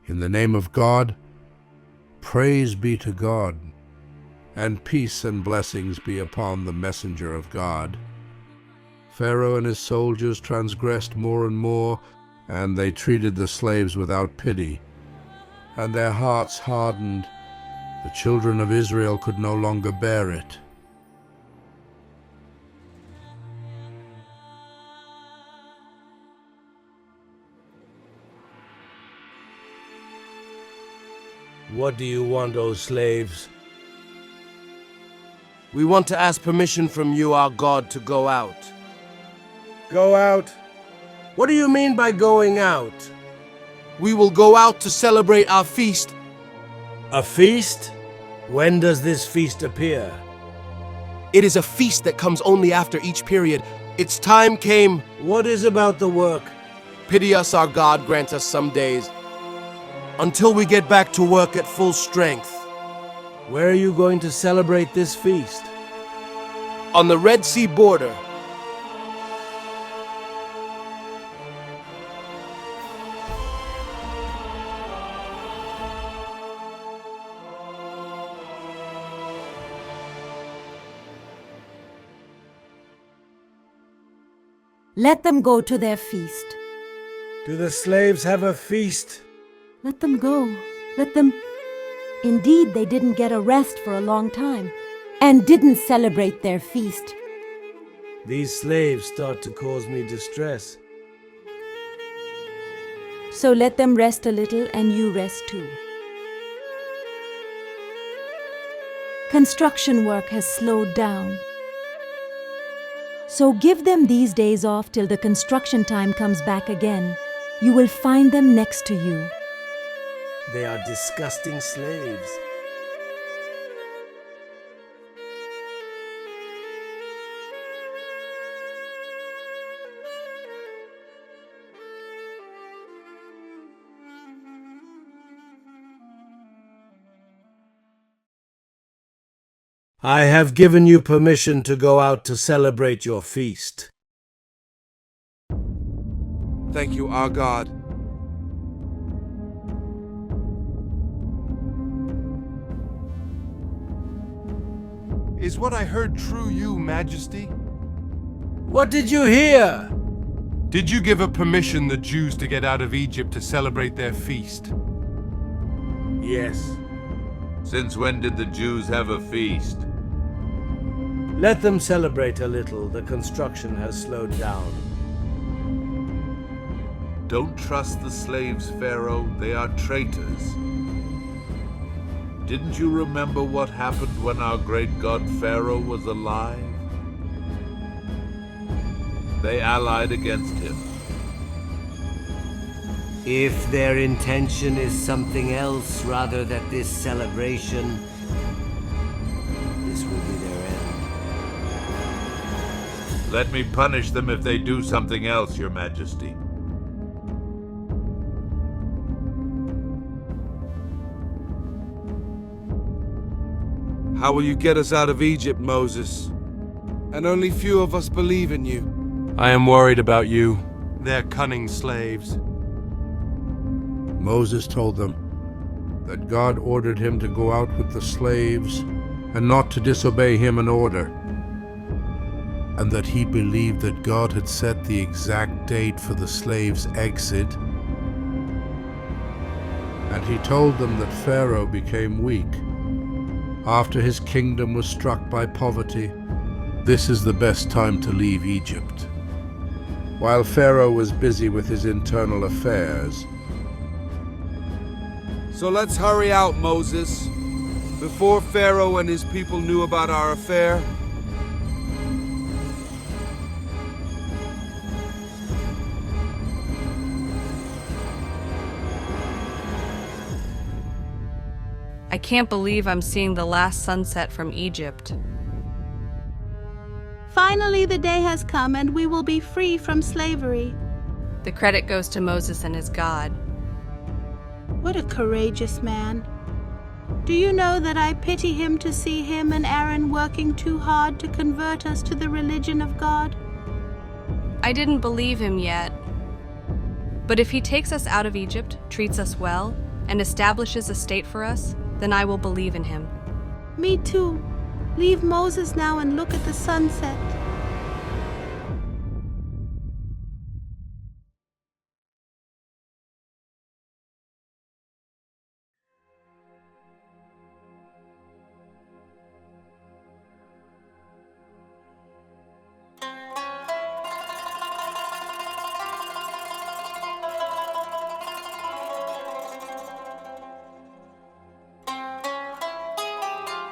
In the name of God, praise be to God, and peace and blessings be upon the messenger of God. Pharaoh and his soldiers transgressed more and more, and they treated the slaves without pity, and their hearts hardened. The children of Israel could no longer bear it. What do you want, O slaves? We want to ask permission from you, our God, to go out. Go out? What do you mean by going out? We will go out to celebrate our feast. A feast? When does this feast appear? It is a feast that comes only after each period. Its time came. What is about the work? Pity us, our God, grant us some days, until we get back to work at full strength. Where are you going to celebrate this feast? On the Red Sea border. Let them go to their feast. Do the slaves have a feast? Let them go. Let them... Indeed, they didn't get a rest for a long time, and didn't celebrate their feast. These slaves start to cause me distress. So let them rest a little, and you rest too. Construction work has slowed down. So give them these days off till the construction time comes back again. You will find them next to you. They are disgusting slaves. I have given you permission to go out to celebrate your feast. Thank you, our God. Is what I heard true, you Majesty? What did you hear? Did you give a permission the Jews to get out of Egypt to celebrate their feast? Yes. Since when did the Jews have a feast? Let them celebrate a little. The construction has slowed down. Don't trust the slaves, Pharaoh. They are traitors. Didn't you remember what happened when our great god Pharaoh was alive? They allied against him. If their intention is something else rather than this celebration, this will be their end. Let me punish them if they do something else, Your Majesty. How will you get us out of Egypt, Moses? And only few of us believe in you. I am worried about you. They're cunning slaves. Moses told them that God ordered him to go out with the slaves and not to disobey him an order, and that he believed that God had set the exact date for the slaves' exit. And he told them that Pharaoh became weak after his kingdom was struck by poverty. This is the best time to leave Egypt. While Pharaoh was busy with his internal affairs. So let's hurry out, Moses, before Pharaoh and his people knew about our affair. I can't believe I'm seeing the last sunset from Egypt. Finally, the day has come and we will be free from slavery. The credit goes to Moses and his God. What a courageous man. Do you know that I pity him to see him and Aaron working too hard to convert us to the religion of God? I didn't believe him yet. But if he takes us out of Egypt, treats us well, and establishes a state for us, then I will believe in him. Me too. Leave Moses now and look at the sunset.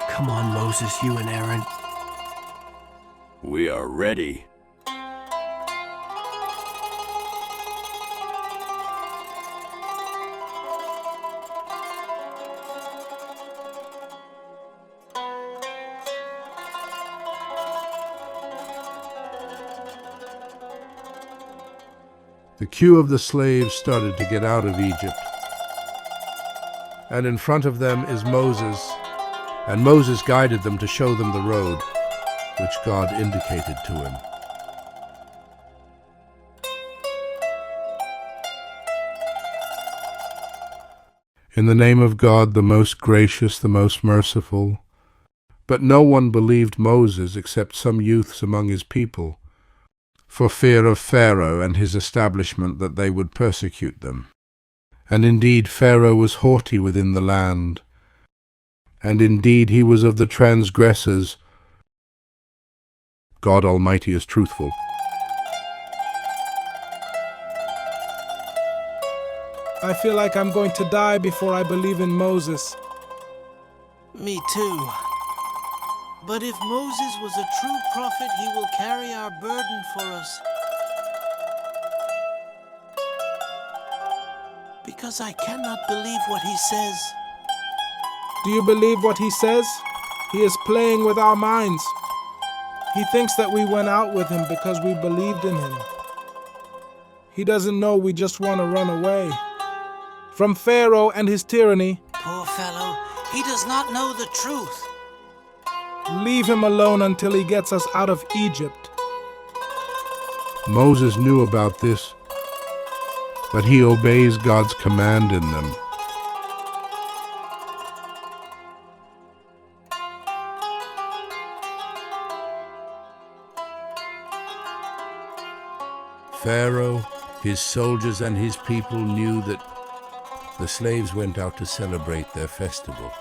Come on, Moses, you and Aaron. We are ready. The queue of the slaves started to get out of Egypt. And in front of them is Moses, and Moses guided them to show them the road, which God indicated to him. In the name of God, the most gracious, the most merciful. But no one believed Moses except some youths among his people, for fear of Pharaoh and his establishment that they would persecute them. And indeed Pharaoh was haughty within the land, and indeed he was of the transgressors. God Almighty is truthful. I feel like I'm going to die before I believe in Moses. Me too. But if Moses was a true prophet, he will carry our burden for us. Because I cannot believe what he says. Do you believe what he says? He is playing with our minds. He thinks that we went out with him because we believed in him. He doesn't know we just want to run away from Pharaoh and his tyranny. Poor fellow, he does not know the truth. Leave him alone until he gets us out of Egypt. Moses knew about this, but he obeys God's command in them. Pharaoh, his soldiers, and his people knew that the slaves went out to celebrate their festival.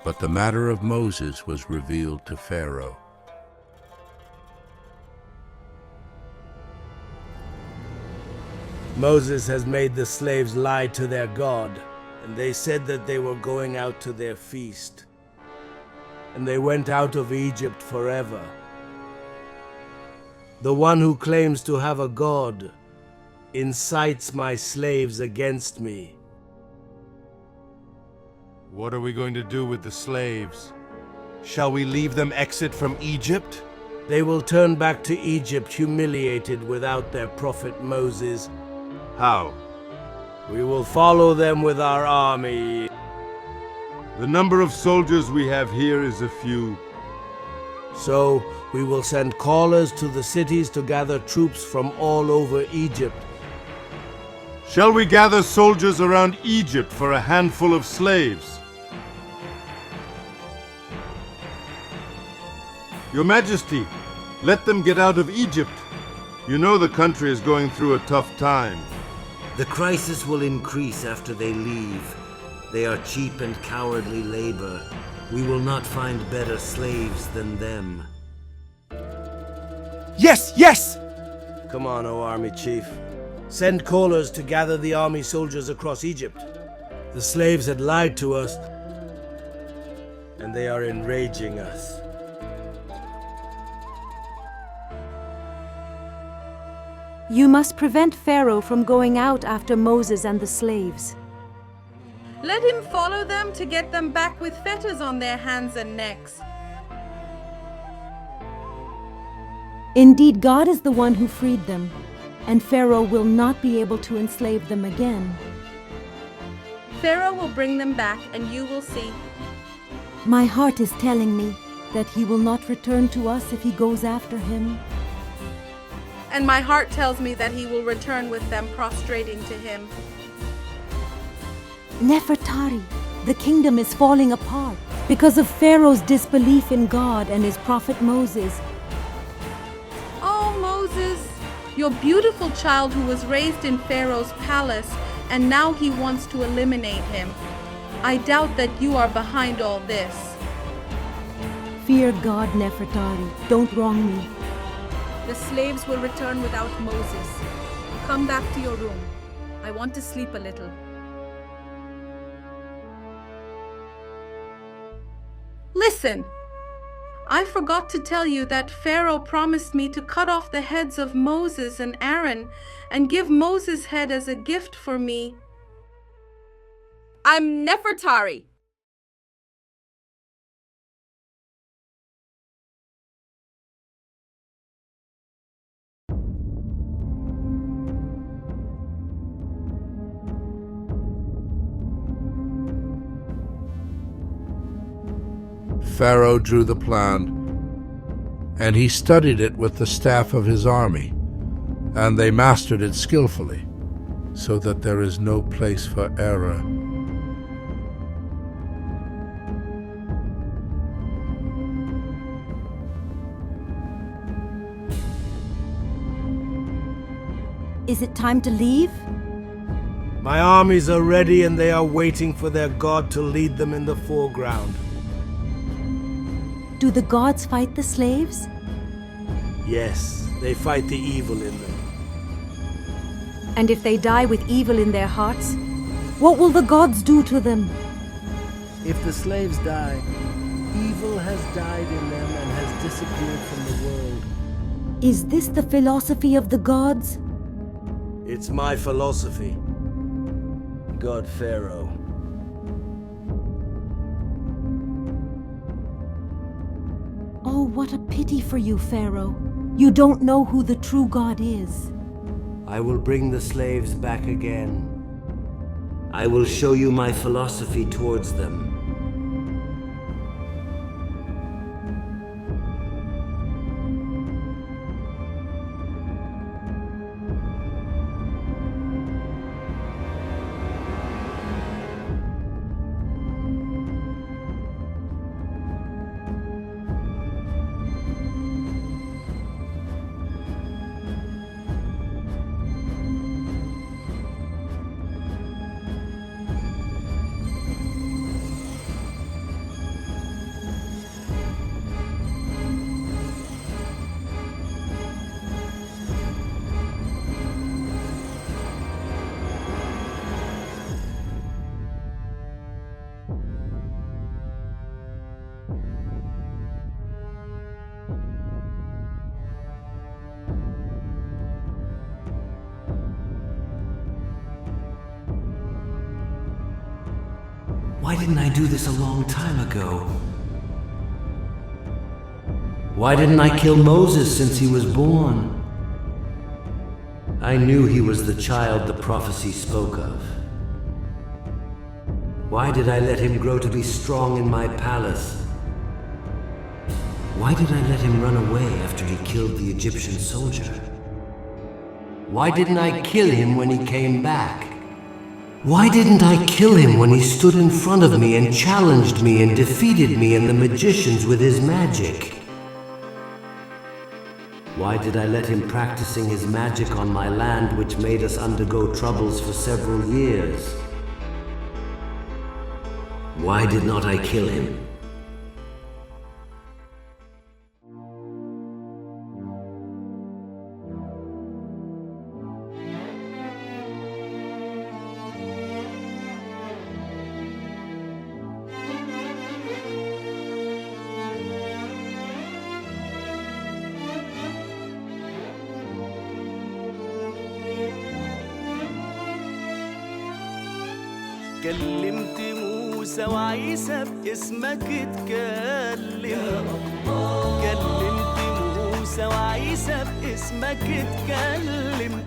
But the matter of Moses was revealed to Pharaoh. Moses has made the slaves lie to their God, and they said that they were going out to their feast. And they went out of Egypt forever. The one who claims to have a God incites my slaves against me. What are we going to do with the slaves? Shall we leave them exit from Egypt? They will turn back to Egypt humiliated without their prophet Moses. How? We will follow them with our army. The number of soldiers we have here is a few. So we will send callers to the cities to gather troops from all over Egypt. Shall we gather soldiers around Egypt for a handful of slaves? Your Majesty, let them get out of Egypt. You know the country is going through a tough time. The crisis will increase after they leave. They are cheap and cowardly labor. We will not find better slaves than them. Yes, yes! Come on, O army chief. Send callers to gather the army soldiers across Egypt. The slaves had lied to us, and they are enraging us. You must prevent Pharaoh from going out after Moses and the slaves. Let him follow them to get them back with fetters on their hands and necks. Indeed, God is the one who freed them, and Pharaoh will not be able to enslave them again. Pharaoh will bring them back, and you will see. My heart is telling me that he will not return to us if he goes after him. And my heart tells me that he will return with them prostrating to him. Nefertari, the kingdom is falling apart because of Pharaoh's disbelief in God and his prophet Moses. Oh, Moses, your beautiful child who was raised in Pharaoh's palace, and now he wants to eliminate him. I doubt that you are behind all this. Fear God, Nefertari. Don't wrong me. The slaves will return without Moses. Come back to your room. I want to sleep a little. Listen! I forgot to tell you that Pharaoh promised me to cut off the heads of Moses and Aaron and give Moses' head as a gift for me. I'm Nefertari. Pharaoh drew the plan, and he studied it with the staff of his army, and they mastered it skillfully, so that there is no place for error. Is it time to leave? My armies are ready and they are waiting for their God to lead them in the foreground. Do the gods fight the slaves? Yes, they fight the evil in them. And if they die with evil in their hearts, what will the gods do to them? If the slaves die, evil has died in them and has disappeared from the world. Is this the philosophy of the gods? It's my philosophy. God Pharaoh. Oh, what a pity for you, Pharaoh. You don't know who the true God is. I will bring the slaves back again. I will show you my philosophy towards them. Why didn't I do this a long time ago? Why didn't I kill Moses since he was born? I knew he was the child the prophecy spoke of. Why did I let him grow to be strong in my palace? Why did I let him run away after he killed the Egyptian soldier? Why didn't I kill him when he came back? Why didn't I kill him when he stood in front of me and challenged me and defeated me and the magicians with his magic? Why did I let him practicing his magic on my land, which made us undergo troubles for several years? Why did not I kill him? كلمت موسى وعيسى باسمك اتكلم كلمت موسى وعيسى باسمك اتكلم